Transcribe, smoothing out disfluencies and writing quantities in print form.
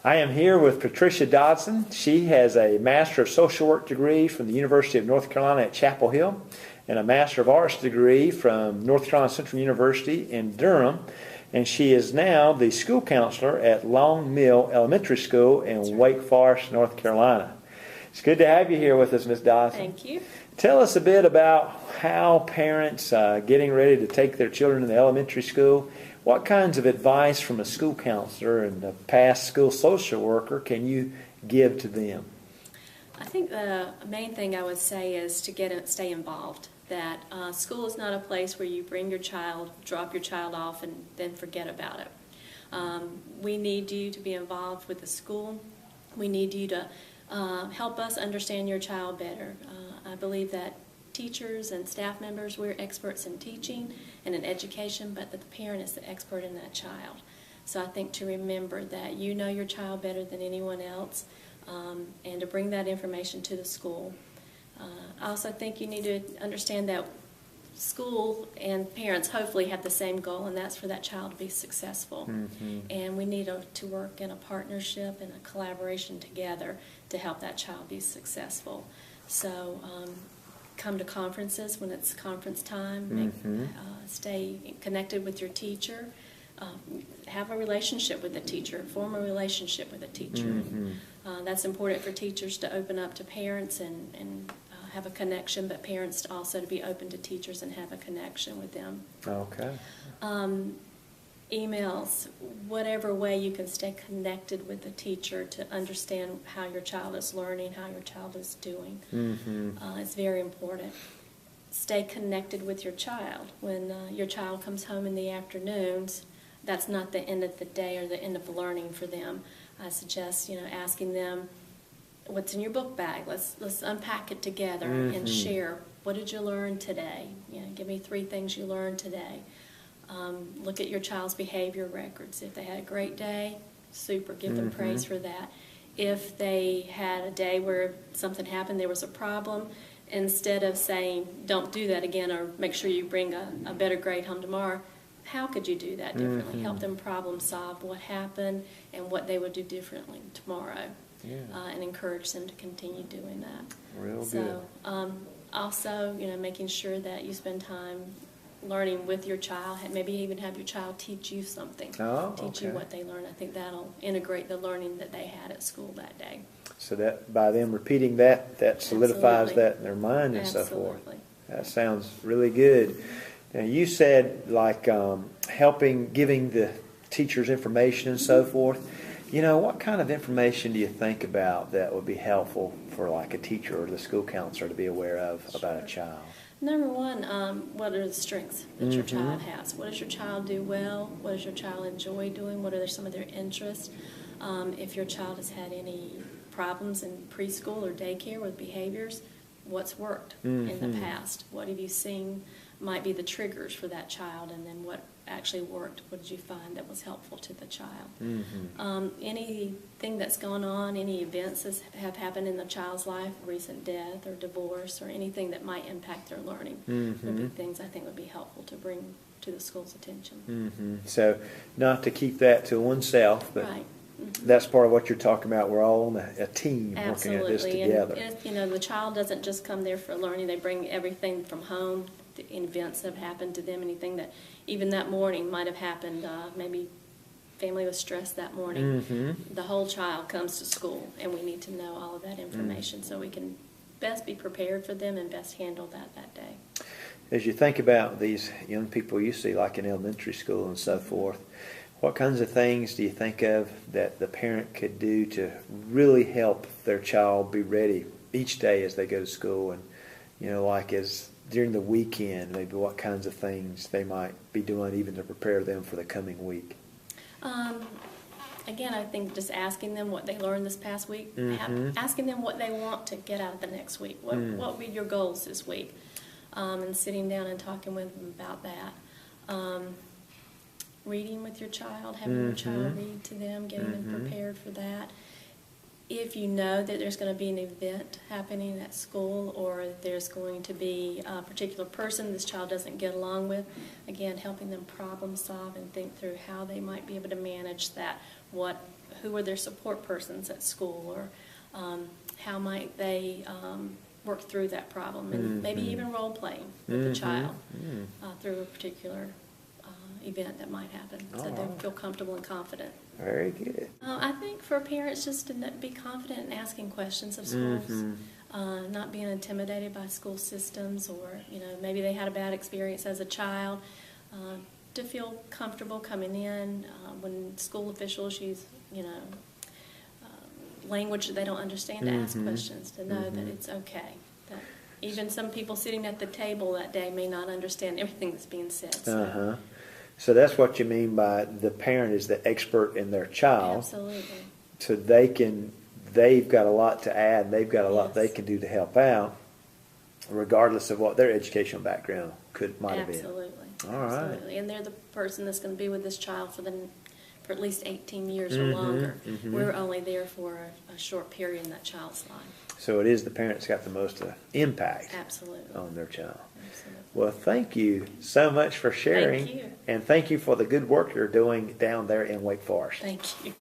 I am here with Patricia Dodson. She has a Master of Social Work degree from the University of North Carolina at Chapel Hill and a Master of Arts degree from North Carolina Central University in Durham. And she is now the school counselor at Longmill Elementary School in Wake Forest, North Carolina. It's good to have you here with us, Ms. Dodson. Thank you. Tell us a bit about how parents getting ready to take their children to the elementary school. What kinds of advice from a school counselor and a past school social worker can you give to them? I think the main thing I would say is to stay involved. That school is not a place where you bring your child, drop your child off, and then forget about it. We need you to be involved with the school. We need you to help us understand your child better. I believe that teachers and staff members, we're experts in teaching and in education, but that the parent is the expert in that child. So I think to remember that you know your child better than anyone else, and to bring that information to the school. I also think you need to understand that school and parents hopefully have the same goal, and that's for that child to be successful. Mm-hmm. And we need to work in a partnership and a collaboration together to help that child be successful. So come to conferences when it's conference time. Stay connected with your teacher. Have a relationship with the teacher. Form a relationship with the teacher. That's important for teachers to open up to parents and have a connection, but parents also to be open to teachers and have a connection with them. Okay. Emails, whatever way you can stay connected with the teacher to understand how your child is learning, how your child is doing. It's very important. Stay connected with your child. When your child comes home in the afternoons, that's not the end of the day or the end of learning for them. I suggest, asking them, what's in your book bag? Let's unpack it together and share. What did you learn today? Give me 3 things you learned today. Look at your child's behavior records. If they had a great day, super, give them praise for that. If they had a day where something happened, there was a problem, instead of saying, don't do that again or make sure you bring a better grade home tomorrow, how could you do that differently? Help them problem solve what happened and what they would do differently tomorrow. And encourage them to continue doing that. Real good. So also, making sure that you spend time learning with your child, maybe even have your child teach you something, teach you what they learned. I think that'll integrate the learning that they had at school that day. So that by them repeating that solidifies Absolutely. that in their mind and Absolutely. so forth. That sounds really good. Now you said like giving the teachers information and so forth. What kind of information do you think about that would be helpful for like a teacher or the school counselor to be aware of about a child? Number one, what are the strengths that your child has? What does your child do well? What does your child enjoy doing? What are some of their interests? If your child has had any problems in preschool or daycare with behaviors, what's worked in the past? What have you seen might be the triggers for that child, and then what actually worked? What did you find that was helpful to the child? Anything that's gone on, any events that have happened in the child's life, recent death or divorce or anything that might impact their learning would be things I think would be helpful to bring to the school's attention. So not to keep that to oneself, but right. That's part of what you're talking about. We're all on a team Absolutely. working at this together. And the child doesn't just come there for learning. They bring everything from home, the events that have happened to them, anything that even that morning might have happened. Maybe family was stressed that morning. The whole child comes to school, and we need to know all of that information so we can best be prepared for them and best handle that day. As you think about these young people you see like in elementary school and so forth, what kinds of things do you think of that the parent could do to really help their child be ready each day as they go to school? And, like as during the weekend, maybe what kinds of things they might be doing even to prepare them for the coming week? Again, I think just asking them what they learned this past week, asking them what they want to get out of the next week. What would be your goals this week? And sitting down and talking with them about that. Reading with your child, having your child read to them, getting them prepared for that. If you know that there's going to be an event happening at school, or there's going to be a particular person this child doesn't get along with, again, helping them problem solve and think through how they might be able to manage that, who are their support persons at school, or how might they work through that problem, and maybe even role playing with the child through a particular event that might happen, so they feel comfortable and confident. Very good. I think for parents, just to be confident in asking questions of schools, not being intimidated by school systems, or maybe they had a bad experience as a child, to feel comfortable coming in when school officials use language that they don't understand, to ask questions, to know that it's okay. That even some people sitting at the table that day may not understand everything that's being said. So that's what you mean by the parent is the expert in their child. Absolutely. So they've got a lot to add. They've got a lot they can do to help out, regardless of what their educational background might have been. Absolutely. All right. Absolutely. And they're the person that's going to be with this child for at least 18 years or longer. We're only there for a short period in that child's life. So it is the parent that's got the most impact Absolutely. on their child. Absolutely. Well, thank you so much for sharing. Thank you. And thank you for the good work you're doing down there in Wake Forest. Thank you.